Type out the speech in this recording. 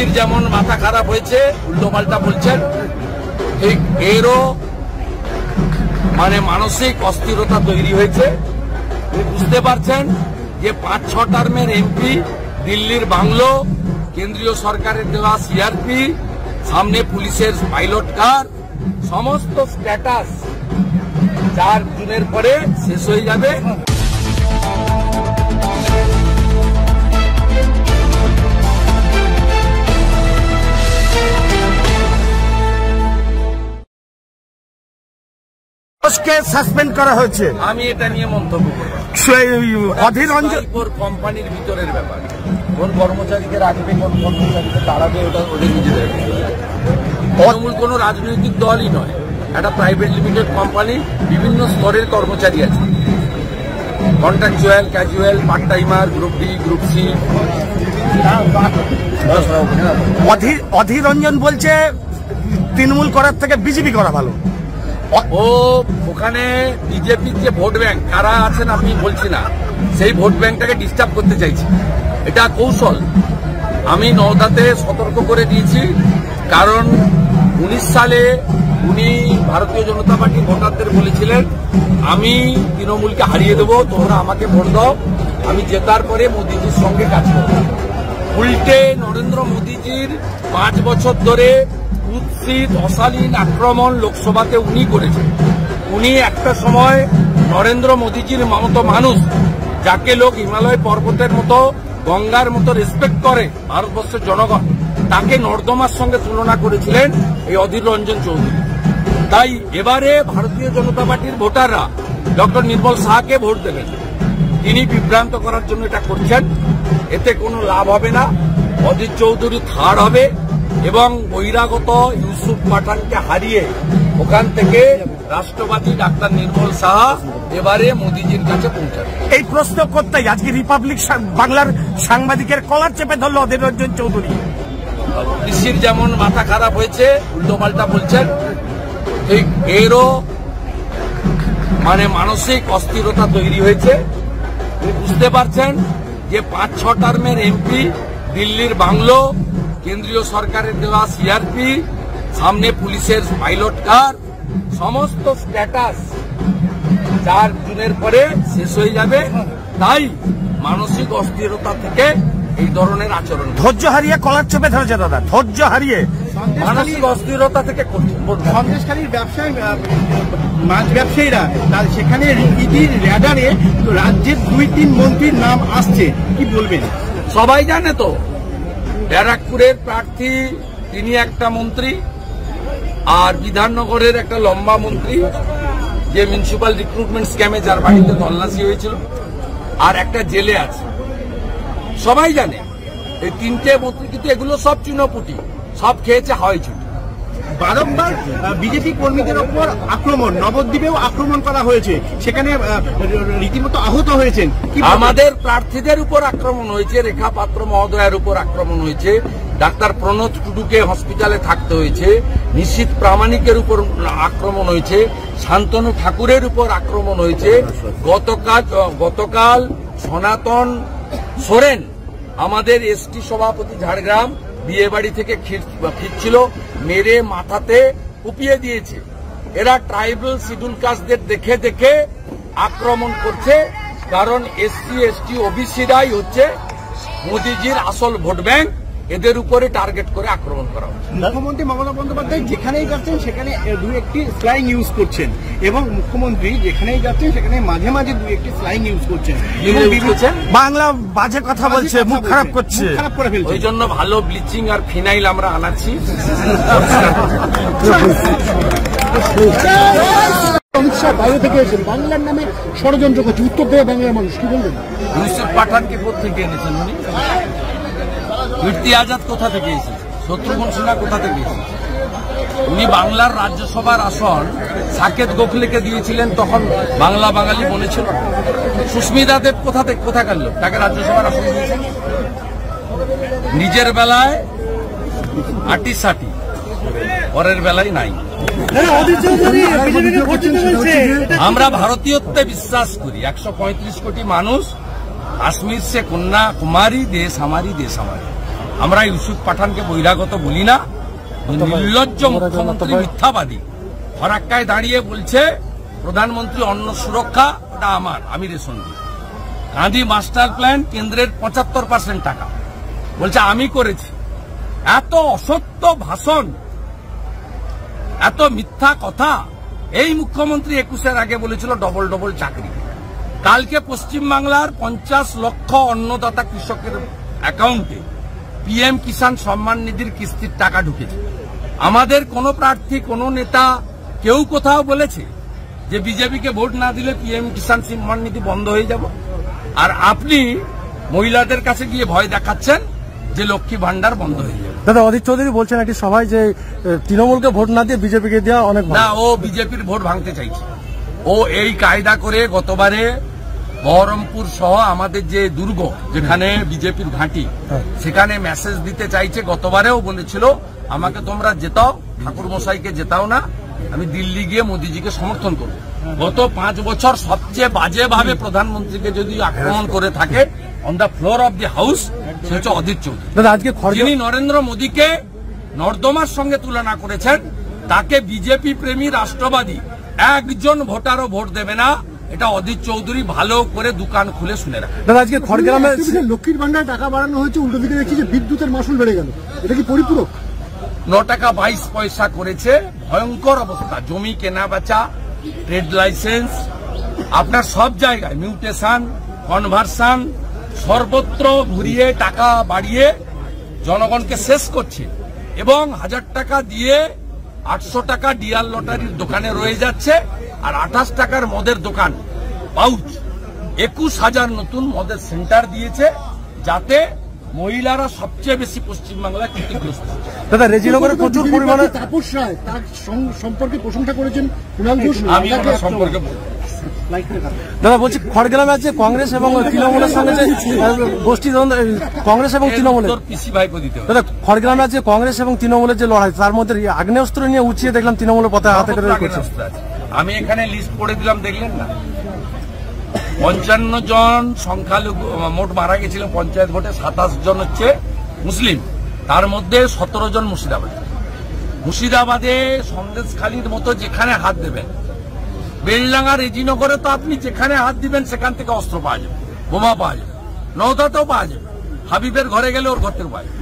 পিসির যেমন মাথা খারাপ হয়েছে, উল্টোপাল্টা বলছেন, ঠিক এরও মানে মানসিক অস্থিরতা তৈরি হয়েছে। বুঝতে পারছেন যে 5-6 টার্মের এমপি, দিল্লির বাংলো, কেন্দ্রীয় সরকারের দেওয়া সিআরপি, সামনে পুলিশের পাইলট কার, সমস্ত স্ট্যাটাস 4 জুনের পরে শেষ হয়ে যাবে। সাসপেন্ড করা হয়েছে। আমি এটা নিয়ে মন্তব্য করব। অধীর রঞ্জন কোম্পানির ভিতরের ব্যাপার, কোন কর্মচারীকে রাখবে, কোন কর্মচারীকে তাড়াবে, ওটা ওদের নিজেদের। তৃণমূল কোনো রাজনৈতিক দলই নয়, একটা প্রাইভেট লিমিটেড কোম্পানি, বিভিন্ন স্তরের কর্মচারী আছে, contractual, casual, part timer, group D, group C. Adhir Ranjan বলছে তৃণমূল করার থেকে বিজেপি করা ভালো। ও ওখানে বিজেপির যে ভোট ব্যাংক কারা আছেন আমি বলছি না, সেই ভোট ব্যাংকটাকে ডিস্টার্ব করতে চাইছে, এটা কৌশল। আমি নওদাতে সতর্ক করে দিয়েছি, কারণ 19 সালে উনি ভারতীয় জনতা পার্টি ভোটারদের বলেছিলেন আমি তৃণমূলকে হারিয়ে দেবো, তোমরা আমাকে ভোট দাও, আমি জেতার পরে মোদীজির সঙ্গে কাজ করব। উল্টে নরেন্দ্র মোদীজির 5 বছর ধরে কুৎসিত অশালীন আক্রমণ লোকসভাতে উনি করেছেন। উনি একটা সময় নরেন্দ্র মোদীজির মতো মানুষ, যাকে লোক হিমালয় পর্বতের মতো, গঙ্গার মতো রেসপেক্ট করে ভারতবর্ষের জনগণ, তাকে নর্দমার সঙ্গে তুলনা করেছিলেন এই অধীর রঞ্জন চৌধুরী। তাই এবারে ভারতীয় জনতা পার্টির ভোটাররা ডক্টর নির্মল শাহকে ভোট দেবেন। তিনি বিভ্রান্ত করার জন্য এটা করছেন, এতে কোনো লাভ হবে না। অধীর চৌধুরী থার্ড হবে এবং বহিরাগত ইউসুফ পাঠানকে হারিয়ে ওখান থেকে রাষ্ট্রবাদী ডাক্তার নির্মল শাহ এবারে মোদীজির কাছে পৌঁছাবে। এই প্রশ্ন করতেই আজকে রিপাবলিক বাংলার সাংবাদিকের কলার চেপে ধরল অধীর রঞ্জন চৌধুরী। পিসির যেমন মাথা খারাপ হয়েছে, উল্টোপাল্টা বলছেন, ঠিক এরও মানে মানসিক অস্থিরতা তৈরি হয়েছে। বুঝতে পারছেন যে 5-6 টার্মের এমপি, দিল্লির বাংলো, কেন্দ্রীয় সরকারের দেওয়া সিআরপি, সামনে পুলিশের পাইলট কার, সমস্ত স্ট্যাটাস 4 জুনের পরে শেষ হয়ে যাবে। তাই মানসিক অস্থিরতা থেকে এই ধরনের আচরণ, ধৈর্য হারিয়ে কলার চেপে ধরেছে দাদা, ধৈর্য হারিয়ে মানসিক অস্থিরতা থেকে সন্দেশকারীর ব্যবসায়ী, মাছ ব্যবসায়ীরা সেখানে ইডির র্যাডারে রাজ্যের 2-3 মন্ত্রীর নাম আসছে, কি বলবেন? সবাই জানে তো, ব্যারাকপুরের প্রার্থী তিনি একটা মন্ত্রী, আর বিধাননগরের একটা লম্বা মন্ত্রী যে মিউনিসিপ্যাল রিক্রুটমেন্ট স্ক্যামে যার বাড়িতে তল্লাশি হয়েছিল, আর একটা জেলে আছে। সবাই জানে এই 3টে মন্ত্রী, কিন্তু এগুলো সব চুনোপুটি, সব খেয়েছে হাওয়াই ছুটি। বারংবার বিজেপি কর্মীদের ওপর আক্রমণ, নবদ্বীপেও আক্রমণ করা হয়েছে, সেখানে রীতিমতো আহত হয়েছেন। আমাদের প্রার্থীদের উপর আক্রমণ হয়েছে, রেখা পাত্র মহোদয়ের উপর আক্রমণ হয়েছে, ডাক্তার প্রণোদ টুডুকে হসপিটালে থাকতে হয়েছে, নিশীথ প্রামাণিকের উপর আক্রমণ হয়েছে, শান্তনু ঠাকুরের উপর আক্রমণ হয়েছে। গতকাল সনাতন সোরেন, আমাদের এসটি সভাপতি ঝাড়গ্রাম, বিয়ে বাড়ি থেকে ফিরছিল, মেরে মাথাতে কুপিয়ে দিয়েছে। এরা ট্রাইবাল শিডিউল কাস্টদের দেখে দেখে আক্রমণ করছে, কারণ এসসি এসটি ওবিসিরাই হচ্ছে মোদীজির আসল ভোট ব্যাংক, এদের উপরে টার্গেট করে আক্রমণ করা হচ্ছে। মুখ্যমন্ত্রী মমতা বন্দ্যোপাধ্যায় যেখানেই যাচ্ছেন সেখানে 2-1টি স্ল্যাং ইউজ করছেন, এবং মুখ্যমন্ত্রী যেখানেই যাচ্ছেন সেখানে মাঝে মাঝে 2-1টি স্ল্যাং ইউজ করছেন, বাংলা বাজে কথা বলছে, মুখ খারাপ করছে, খারাপ করে ফেলছে। ওই জন্য ভালো ব্লিচিং আর ফিনাইল আমরা আনাচ্ছি। অমিত শাহ বাইরে থেকে এসেছেন, বাংলার নামে ষড়যন্ত্র করছে, উত্তর দেবে বাংলার মানুষ, কি বলবেন? ইউসুফ পাঠানকে কোথেকে এনেছেন উনি? কীর্তি আজাদ কোথা থেকে এসেছে? শত্রুঘ্ন সিনহা কোথা থেকে এসেছে? উনি বাংলার রাজ্যসভার আসন সাকেত গোখলেকে দিয়েছিলেন, তখন বাংলা বাঙালি বলেছিল। সুস্মিতা দেব কোথাকার লোক, তাকে রাজ্যসভার আসন দিয়েছেন। নিজের বেলায় আটি-সাটি, পরের বেলায় নাই। আমরা ভারতীয়ত্বে বিশ্বাস করি। 135 কোটি মানুষ, কাশ্মীর সে কন্যাকুমারী, দেশ আমারি দেশ আমারি। আমরা ইউসুফ পাঠানকে বহিরাগত বলি না। নির্লজ্জ মুখ্যমন্ত্রী মিথ্যাবাদী ফরাক্কায় দাঁড়িয়ে বলছে প্রধানমন্ত্রী অন্ন সুরক্ষা ওটা আমার, আমি রেশন দিই। গান্ধী মাস্টার প্ল্যান কেন্দ্রের 75% টাকা বলছে আমি করেছি। এত অসত্য ভাষণ, এত মিথ্যা কথা। এই মুখ্যমন্ত্রী 21-এর আগে বলেছিল ডবল ডবল চাকরি। কালকে পশ্চিমবাংলার 50 লক্ষ অন্নদাতা কৃষকের অ্যাকাউন্টে পিএম কিষাণ সম্মান নিধির কিস্তির টাকা ঢুকেছে। আমাদের কোন প্রার্থী, কোন নেতা কেউ কোথাও বলেছে যে বিজেপিকে ভোট না দিলে পিএম কিষাণ সম্মান নিধি বন্ধ হয়ে যাব? আর আপনি মহিলাদের কাছে গিয়ে ভয় দেখাচ্ছেন যে লক্ষ্মী ভান্ডার বন্ধ হয়ে যাবে। দাদা, অধীর চৌধুরী বলছেন একটি সভায় যে তৃণমূলকে ভোট না দিয়ে বিজেপিকে দেওয়া অনেক না, ও বিজেপির ভোট ভাঙতে চাইছে। ও এই কায়দা করে গতবারে বহরমপুর সহ আমাদের যে দুর্গ, যেখানে বিজেপির ঘাঁটি, সেখানে মেসেজ দিতে চাইছে। গতবারেও বলেছিল আমাকে তোমরা জেতাও, ঠাকুর মশাইকে জেতাও না, আমি দিল্লি গিয়ে মোদিজিকে সমর্থন করব। গত 5 বছর সবচেয়ে বাজেভাবে প্রধানমন্ত্রীকে যদি আক্রমণ করে থাকে on the floor of the house, সে হচ্ছে অধীর চৌধুরী। আজকে যিনি নরেন্দ্র মোদীকে নর্দমার সঙ্গে তুলনা করেছেন, তাকে বিজেপি প্রেমী রাষ্ট্রবাদী একজন ভোটারও ভোট দেবে না। এটা অধীর চৌধুরী ভালো করে দোকান খুলে শুনে রাখে। দাদা, আজকে খড়গ্রামে লক্ষ্মীর ভান্ডারে টাকা বাড়ানো হয়েছে, উল্টো দিকে দেখছি যে বিদ্যুতের মাসুল বেড়ে গেল, এটা কি পরিপূরক? 9 টাকা 22 পয়সা করেছে। ভয়ঙ্কর অবস্থা। জমি কেনা বেচা, ট্রেড লাইসেন্স, আপনার সব জায়গায় মিউটেশন, কনভার্সন, সর্বত্র ঘুরিয়ে টাকা বাড়িয়ে জনগণকে শেষ করছে। এবং 1000 টাকা দিয়ে 800 টাকা ডিয়ার লটারির দোকানে রয়ে যাচ্ছে। আর 28 টাকার মদের দোকান পাউচ 21,000 নতুন মদের সেন্টার দিয়েছে, যাতে মহিলারা সবচেয়ে বেশি পশ্চিমবাংলায় ক্ষতিগ্রস্ত। দাদা, রেজিনগরে প্রচুর পরিমাণে তাপস রায় তার সম্পর্কে প্রশংসা করেছেন কুণাল ঘোষ। আমি আমার সম্পর্কে দাদা বলছি, খড়গ্রামে আছে কংগ্রেস এবং তৃণমূলের সঙ্গে যে গোষ্ঠী দ্বন্দ্ব, কংগ্রেস এবং তৃণমূলের, পিসি ভাইপো দিতে হবে। দাদা খড়গ্রামে আছে কংগ্রেস এবং তৃণমূলের যে লড়াই, তার মধ্যে আগ্নেয়াস্ত্র নিয়ে উঁচিয়ে দেখলাম তৃণমূলের পতাকা হাতে করে করছে। আমি এখানে লিস্ট পড়ে দিলাম, দেখলেন না? 55 জন সংখ্যালঘু মোট মারা গেছিল পঞ্চায়েত ভোটে। 27 জন হচ্ছে মুসলিম, তার মধ্যে 17 জন মুর্শিদাবাদ। মুর্শিদাবাদে সন্দেশখালীর মতো যেখানে হাত দেবেন, বেলডাঙ্গা রেজিনগরে তো আপনি যেখানে হাত দিবেন সেখান থেকে অস্ত্র পাওয়া যাবে, বোমা পাওয়া যাবে, নওদাতেও পাওয়া যাবে, হাবিবের ঘরে গেলে ওর ঘর থেকে পাওয়া যাবে।